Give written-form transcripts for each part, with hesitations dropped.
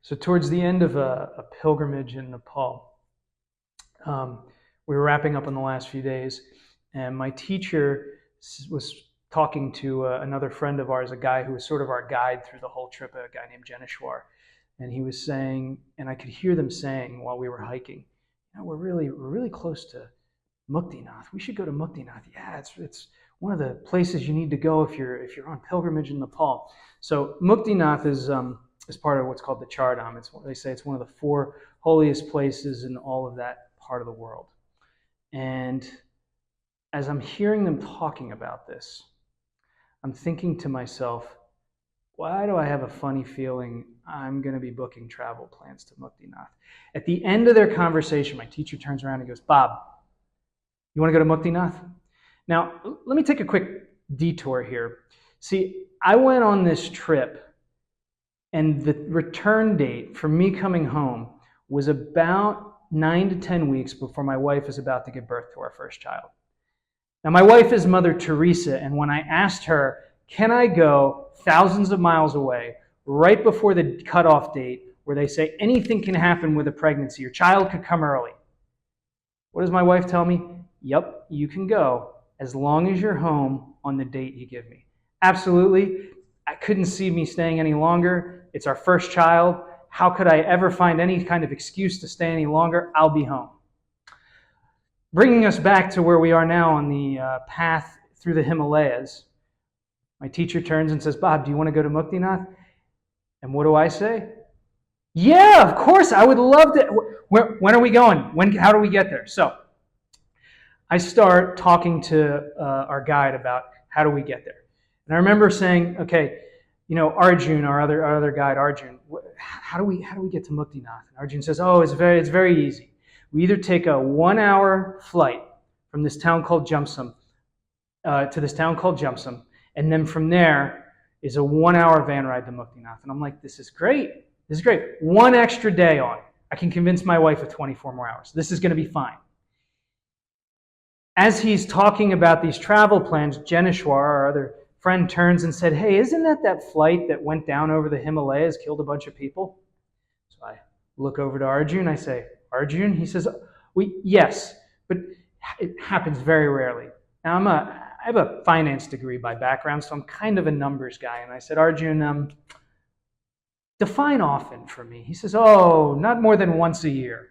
So towards the end of a pilgrimage in Nepal, we were wrapping up on the last few days, and my teacher was talking to another friend of ours, a guy who was sort of our guide through the whole trip, a guy named Janeshwar. And he was saying, and I could hear them saying while we were hiking, we're really close to Muktinath. We should go to Muktinath. Yeah, it's one of the places you need to go if you're on pilgrimage in Nepal. So Muktinath is part of what's called the Char Dham. They say it's one of the four holiest places in all of that part of the world. And as I'm hearing them talking about this, I'm thinking to myself, why do I have a funny feeling I'm going to be booking travel plans to Muktinath? At the end of their conversation, my teacher turns around and goes, Bob, you want to go to Muktinath? Now, let me take a quick detour here. See, I went on this trip, and the return date for me coming home was about 9 to 10 weeks before my wife is about to give birth to our first child. Now, my wife is Mother Teresa, and when I asked her, can I go thousands of miles away right before the cutoff date where they say anything can happen with a pregnancy, your child could come early? What does my wife tell me? Yep, you can go as long as you're home on the date you give me. Absolutely. I couldn't see me staying any longer. It's our first child. How could I ever find any kind of excuse to stay any longer? I'll be home. Bringing us back to where we are now on the path through the Himalayas, my teacher turns and says, Bob, do you want to go to Muktinath? And what do I say? Yeah, of course, I would love to. When are we going? How do we get there? So I start talking to our guide about how do we get there. And I remember saying, okay, Arjun, our other guide, Arjun, how do we get to Muktinath? And Arjun says, oh, it's very easy. We either take a 1-hour flight from this town called Jumsum to this town called Jumsum, and then from there is a 1-hour van ride to Muktinath. And I'm like, this is great. This is great. One extra day on. I can convince my wife of 24 more hours. This is going to be fine. As he's talking about these travel plans, Janeshwar, our other friend, turns and said, hey, isn't that flight that went down over the Himalayas, killed a bunch of people? So I look over to Arjun. I say, Arjun? He says, yes, but it happens very rarely. Now, I have a finance degree by background, so I'm kind of a numbers guy. And I said, Arjun, define often for me. He says, oh, not more than once a year.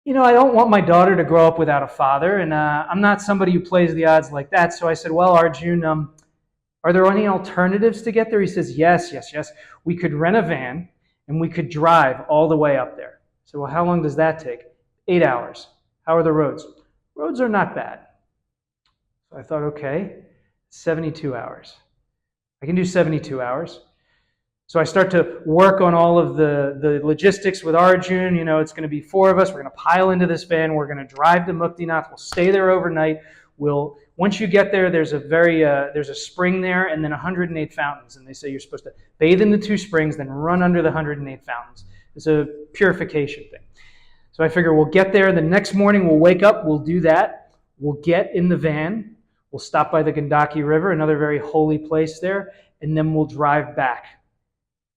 I don't want my daughter to grow up without a father, and I'm not somebody who plays the odds like that. So I said, well, Arjun, are there any alternatives to get there? He says, yes. We could rent a van, and we could drive all the way up there. So, well, how long does that take? 8 hours. How are the roads? Roads are not bad. So I thought, okay, 72 hours. I can do 72 hours. So I start to work on all of the logistics with Arjun. It's going to be 4 of us. We're going to pile into this van. We're going to drive to Muktinath. We'll stay there overnight. Once you get there, there's a spring there and then 108 fountains. And they say you're supposed to bathe in the 2 springs, then run under the 108 fountains. It's a purification thing. So I figure we'll get there. The next morning we'll wake up. We'll do that. We'll get in the van. We'll stop by the Gandaki River, another very holy place there. And then we'll drive back.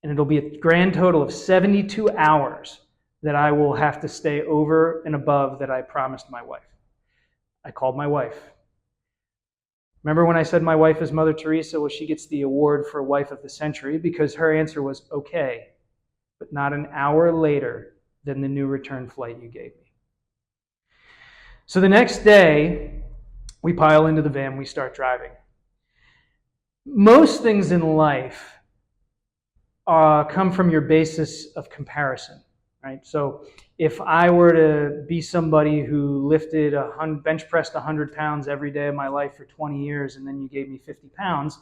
And it'll be a grand total of 72 hours that I will have to stay over and above that I promised my wife. I called my wife. Remember when I said my wife is Mother Teresa? Well, she gets the award for Wife of the Century because her answer was okay, but not an hour later than the new return flight you gave me. So the next day, we pile into the van, we start driving. Most things in life come from your basis of comparison, right? So if I were to be somebody who bench pressed 100 pounds every day of my life for 20 years and then you gave me 50 pounds,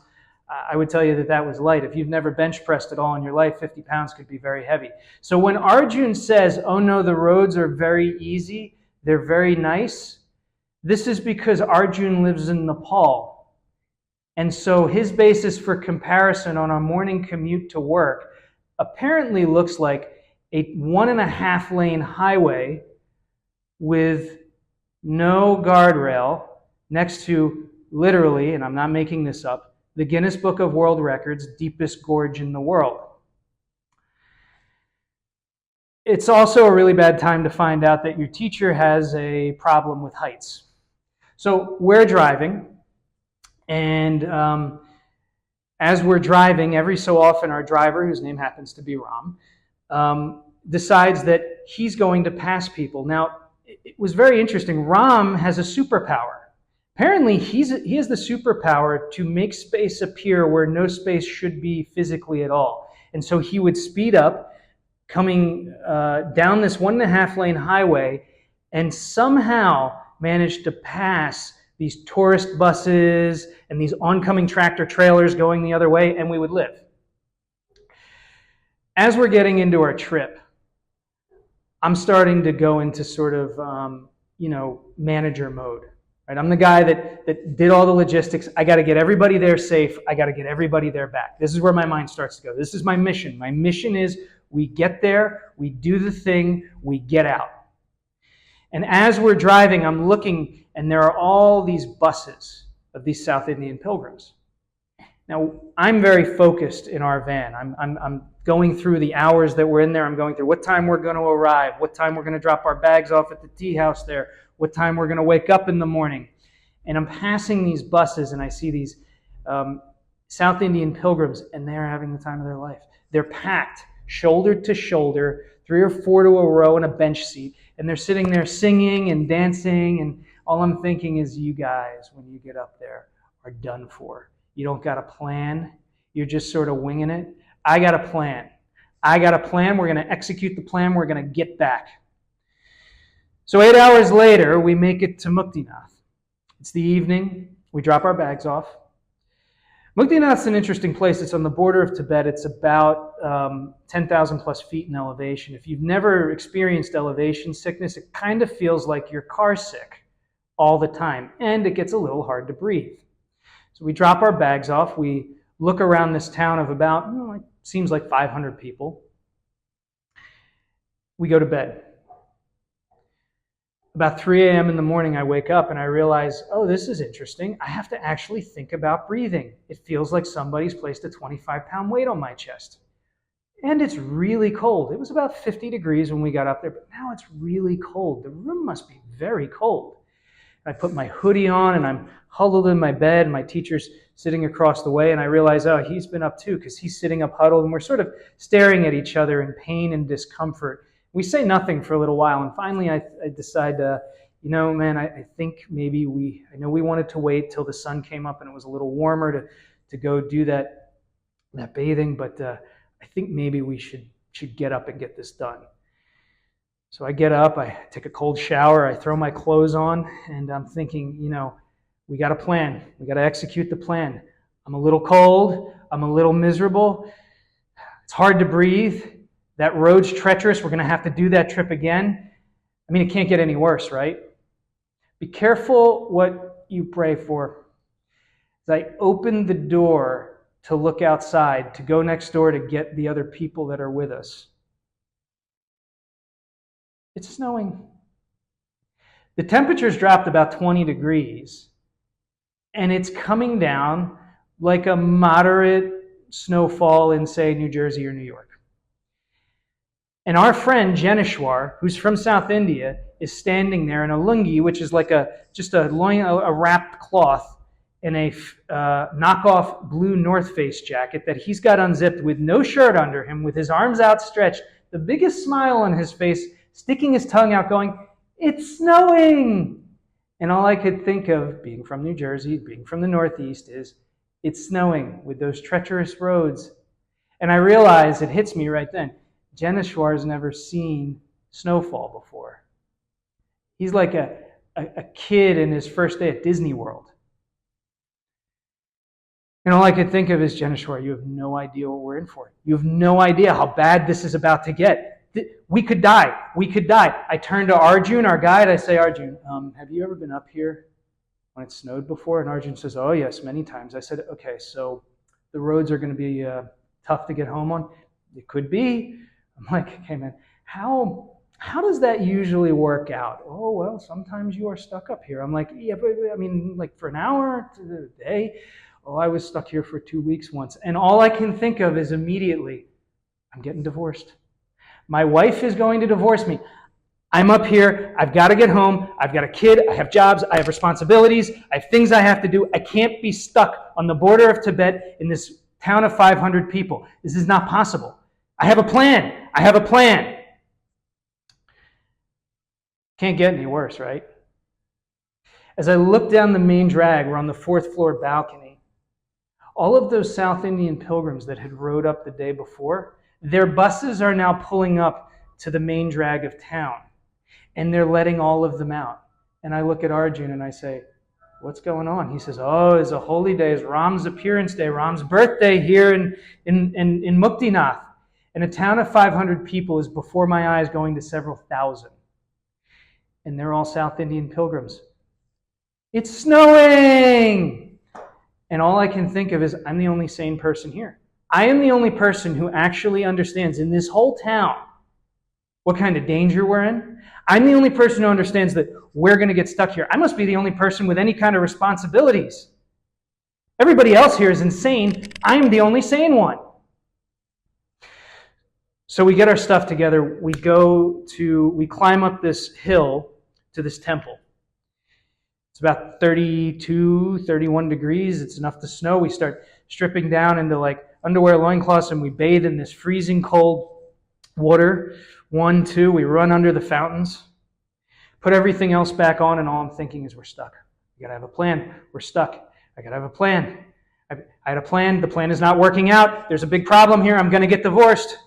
I would tell you that was light. If you've never bench pressed at all in your life, 50 pounds could be very heavy. So when Arjun says, oh no, the roads are very easy, they're very nice, this is because Arjun lives in Nepal. And so his basis for comparison on a morning commute to work apparently looks like a 1.5 lane highway with no guardrail next to, literally, and I'm not making this up, the Guinness Book of World Records deepest gorge in the world. It's also a really bad time to find out that your teacher has a problem with heights. So we're driving, and as we're driving, every so often our driver, whose name happens to be Ram, decides that he's going to pass people. Now, it was very interesting. Ram has a superpower. Apparently, he has the superpower to make space appear where no space should be physically at all. And so he would speed up, coming down this 1.5 lane highway, and somehow managed to pass these tourist buses and these oncoming tractor trailers going the other way, and we would live. As we're getting into our trip, I'm starting to go into sort of, manager mode. Right? I'm the guy that did all the logistics. I got to get everybody there safe. I got to get everybody there back. This is where my mind starts to go. This is my mission. My mission is we get there, we do the thing, we get out. And as we're driving, I'm looking, and there are all these buses of these South Indian pilgrims. Now, I'm very focused in our van. I'm going through the hours that we're in there. I'm going through what time we're going to arrive, what time we're going to drop our bags off at the tea house there, what time we're going to wake up in the morning. And I'm passing these buses, and I see these South Indian pilgrims, and they're having the time of their life. They're packed, shoulder to shoulder, 3 or 4 to a row in a bench seat, and they're sitting there singing and dancing, and all I'm thinking is, you guys, when you get up there, are done for. You don't got a plan. You're just sort of winging it. I got a plan. We're going to execute the plan. We're going to get back. So 8 hours later, we make it to Muktinath. It's the evening. We drop our bags off. Muktinath's an interesting place. It's on the border of Tibet. It's about 10,000 plus feet in elevation. If you've never experienced elevation sickness, it kind of feels like you're car sick all the time, and it gets a little hard to breathe. So we drop our bags off. We look around this town of about, it seems like 500 people. We go to bed. About 3 a.m. in the morning, I wake up and I realize, oh, this is interesting. I have to actually think about breathing. It feels like somebody's placed a 25-pound weight on my chest. And it's really cold. It was about 50 degrees when we got up there, but now it's really cold. The room must be very cold. I put my hoodie on and I'm huddled in my bed. My teacher's sitting across the way, and I realize, oh, he's been up too, because he's sitting up huddled, and we're sort of staring at each other in pain and discomfort. We say nothing for a little while, and finally I decide, man, I think maybe I know we wanted to wait till the sun came up and it was a little warmer to go do that bathing, but I think maybe we should get up and get this done. So I get up, I take a cold shower, I throw my clothes on, and I'm thinking, we got a plan. We got to execute the plan. I'm a little cold. I'm a little miserable. It's hard to breathe. That road's treacherous. We're going to have to do that trip again. I mean, it can't get any worse, right? Be careful what you pray for. As I open the door to look outside, to go next door to get the other people that are with us, it's snowing. The temperature's dropped about 20 degrees, and it's coming down like a moderate snowfall in, say, New Jersey or New York. And our friend Jenishwar, who's from South India, is standing there in a lungi, which is like a wrapped cloth, and a knockoff blue North Face jacket that he's got unzipped with no shirt under him, with his arms outstretched, the biggest smile on his face, sticking his tongue out going, "It's snowing!" And all I could think of, being from New Jersey, being from the Northeast, is it's snowing with those treacherous roads. And I realize, it hits me right then, Jenishwar's never seen snowfall before. He's like a kid in his first day at Disney World. And all I could think of is, Jenishwar, you have no idea what we're in for. You have no idea how bad this is about to get. We could die. We could die. I turn to Arjun, our guide. I say, Arjun, have you ever been up here when it snowed before? And Arjun says, oh, yes, many times. I said, okay, so the roads are going to be tough to get home on? It could be. I'm like, okay, man, how does that usually work out? Oh, well, sometimes you are stuck up here. I'm like, yeah, but I mean, like for an hour to the day? Oh, I was stuck here for 2 weeks once. And all I can think of is immediately, I'm getting divorced. My wife is going to divorce me. I'm up here. I've got to get home. I've got a kid. I have jobs. I have responsibilities. I have things I have to do. I can't be stuck on the border of Tibet in this town of 500 people. This is not possible. I have a plan. I have a plan. Can't get any worse, right? As I look down the main drag, we're on the 4th floor balcony. All of those South Indian pilgrims that had rode up the day before, their buses are now pulling up to the main drag of town. And they're letting all of them out. And I look at Arjun and I say, what's going on? He says, oh, it's a holy day. It's Ram's appearance day, Ram's birthday here in Muktinath. And a town of 500 people is before my eyes going to several thousand. And they're all South Indian pilgrims. It's snowing! And all I can think of is, I'm the only sane person here. I am the only person who actually understands in this whole town what kind of danger we're in. I'm the only person who understands that we're going to get stuck here. I must be the only person with any kind of responsibilities. Everybody else here is insane. I'm the only sane one. So we get our stuff together. We climb up this hill to this temple. It's about 32, 31 degrees. It's enough to snow. We start stripping down into like underwear, loincloths, and we bathe in this freezing cold water. 1, 2, we run under the fountains, put everything else back on, and all I'm thinking is we're stuck. We gotta have a plan. We're stuck. I gotta have a plan. I had a plan. The plan is not working out. There's a big problem here. I'm gonna get divorced.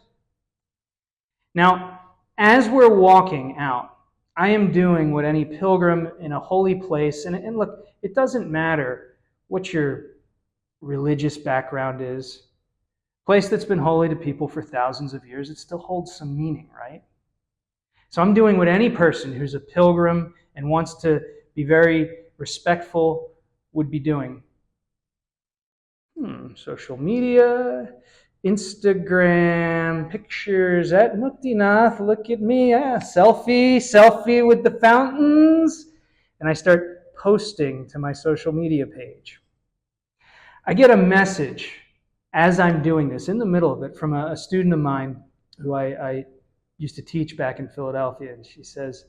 Now, as we're walking out, I am doing what any pilgrim in a holy place, and look, it doesn't matter what your religious background is. Place that's been holy to people for thousands of years, it still holds some meaning, right? So I'm doing what any person who's a pilgrim and wants to be very respectful would be doing. Social media, Instagram, pictures at Muktinath, look at me, selfie with the fountains. And I start posting to my social media page. I get a message as I'm doing this, in the middle of it, from a student of mine who I used to teach back in Philadelphia, and she says,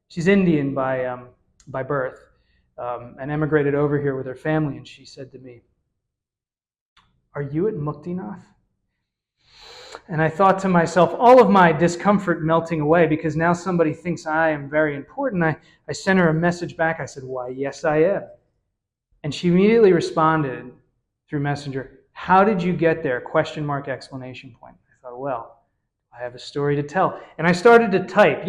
she's Indian by birth, and emigrated over here with her family, and she said to me, are you at Muktinath? And I thought to myself, all of my discomfort melting away, because now somebody thinks I am very important. I sent her a message back. I said, why, yes, I am. And she immediately responded through Messenger, how did you get there? ? Exclamation point. I thought, well, I have a story to tell. And I started to type,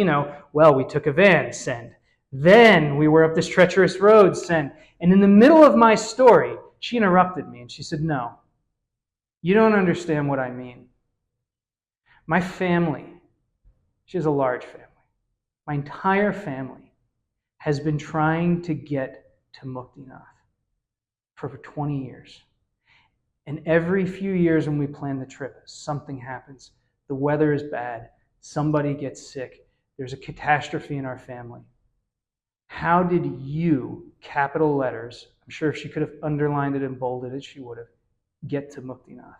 well, we took a van, send. Then we were up this treacherous road, send. And in the middle of my story, she interrupted me and she said, no, you don't understand what I mean. My family, she has a large family, my entire family has been trying to get to Muktinath for 20 years. And every few years when we plan the trip, something happens. The weather is bad. Somebody gets sick. There's a catastrophe in our family. How did you, capital letters, I'm sure if she could have underlined it and bolded it, she would have, get to Muktinath?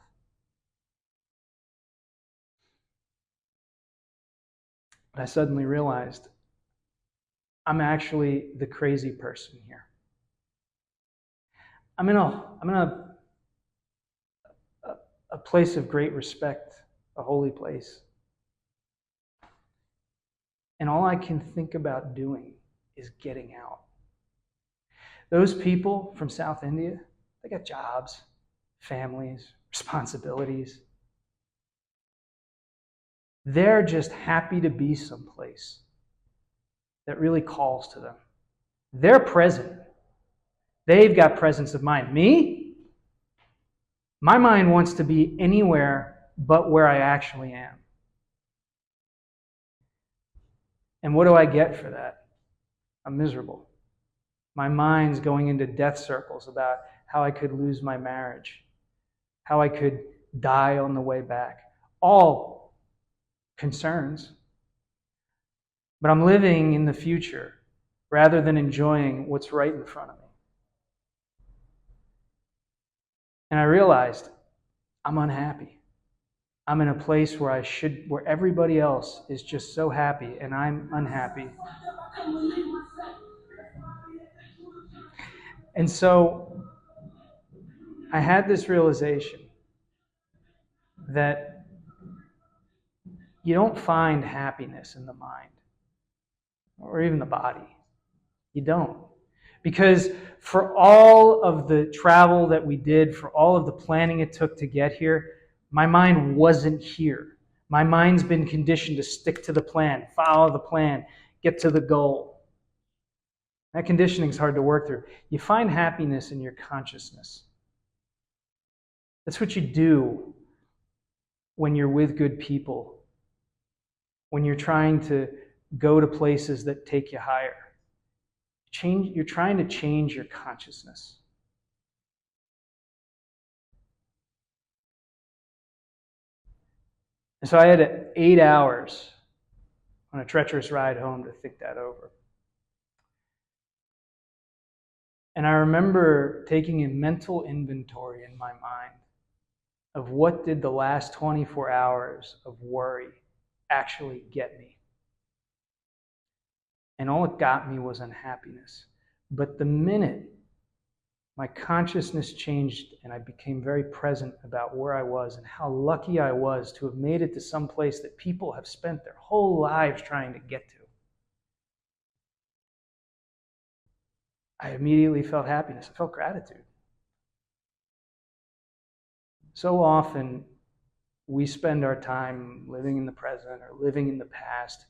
But I suddenly realized I'm actually the crazy person here. I'm in a place of great respect, a holy place. And all I can think about doing is getting out. Those people from South India, they got jobs, families, responsibilities. They're just happy to be someplace that really calls to them. They're present. They've got presence of mind. Me? My mind wants to be anywhere but where I actually am. And what do I get for that? I'm miserable. My mind's going into death circles about how I could lose my marriage, how I could die on the way back. All concerns. But I'm living in the future rather than enjoying what's right in front of me. And I realized I'm unhappy. I'm in a place where everybody else is just so happy and I'm unhappy. And so I had this realization that you don't find happiness in the mind or even the body. You don't. Because for all of the travel that we did, for all of the planning it took to get here, my mind wasn't here. My mind's been conditioned to stick to the plan, follow the plan, get to the goal. That conditioning is hard to work through. You find happiness in your consciousness. That's what you do when you're with good people, when you're trying to go to places that take you higher. You're trying to change your consciousness. And so I had 8 hours on a treacherous ride home to think that over. And I remember taking a mental inventory in my mind of what did the last 24 hours of worry actually get me. And all it got me was unhappiness. But the minute my consciousness changed and I became very present about where I was and how lucky I was to have made it to some place that people have spent their whole lives trying to get to, I immediately felt happiness. I felt gratitude. So often we spend our time living in the present or living in the past,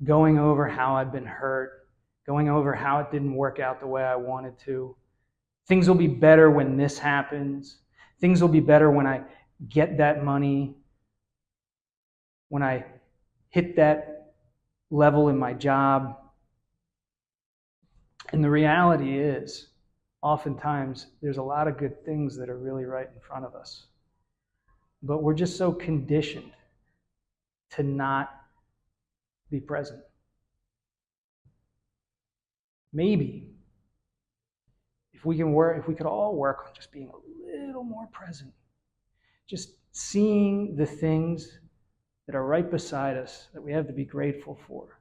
going over how I've been hurt, going over how it didn't work out the way I wanted to. Things will be better when this happens. Things will be better when I get that money, when I hit that level in my job. And the reality is, oftentimes, there's a lot of good things that are really right in front of us. But we're just so conditioned to not be present. Maybe if we could all work on just being a little more present, just seeing the things that are right beside us that we have to be grateful for.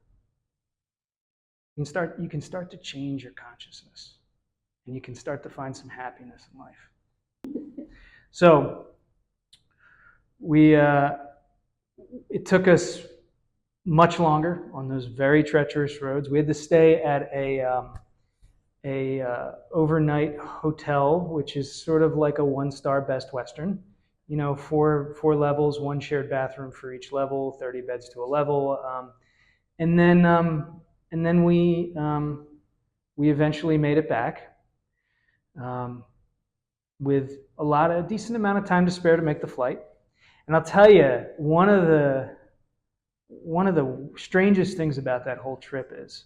You can start to change your consciousness, and you can start to find some happiness in life. So it took us much longer on those very treacherous roads. We had to stay at a overnight hotel, which is sort of like a 1-star Best Western. You know, four levels, 1 shared bathroom for each level, 30 beds to a level, and then we eventually made it back with a decent amount of time to spare to make the flight. And I'll tell you, one of the strangest things about that whole trip is,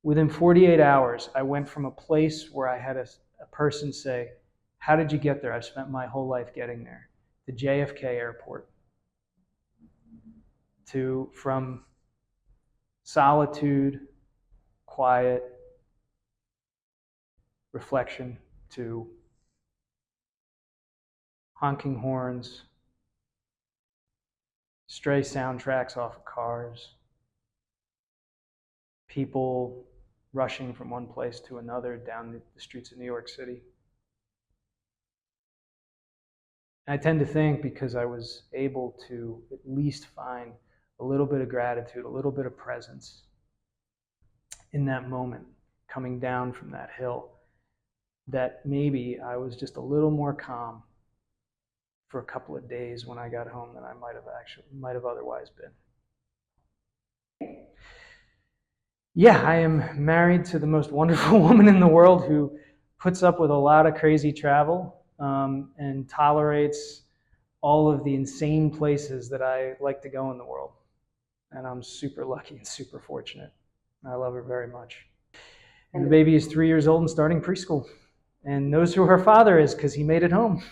within 48 hours, I went from a place where I had a person say, "How did you get there?" I've spent my whole life getting there. The JFK airport. From solitude, quiet, reflection, to honking horns, stray soundtracks off of cars, people rushing from one place to another down the streets of New York City. And I tend to think, because I was able to at least find a little bit of gratitude, a little bit of presence in that moment, coming down from that hill, that maybe I was just a little more calm for a couple of days when I got home than I might have otherwise been. Yeah, I am married to the most wonderful woman in the world who puts up with a lot of crazy travel and tolerates all of the insane places that I like to go in the world. And I'm super lucky and super fortunate. I love her very much. And the baby is 3 years old and starting preschool, and knows who her father is because he made it home.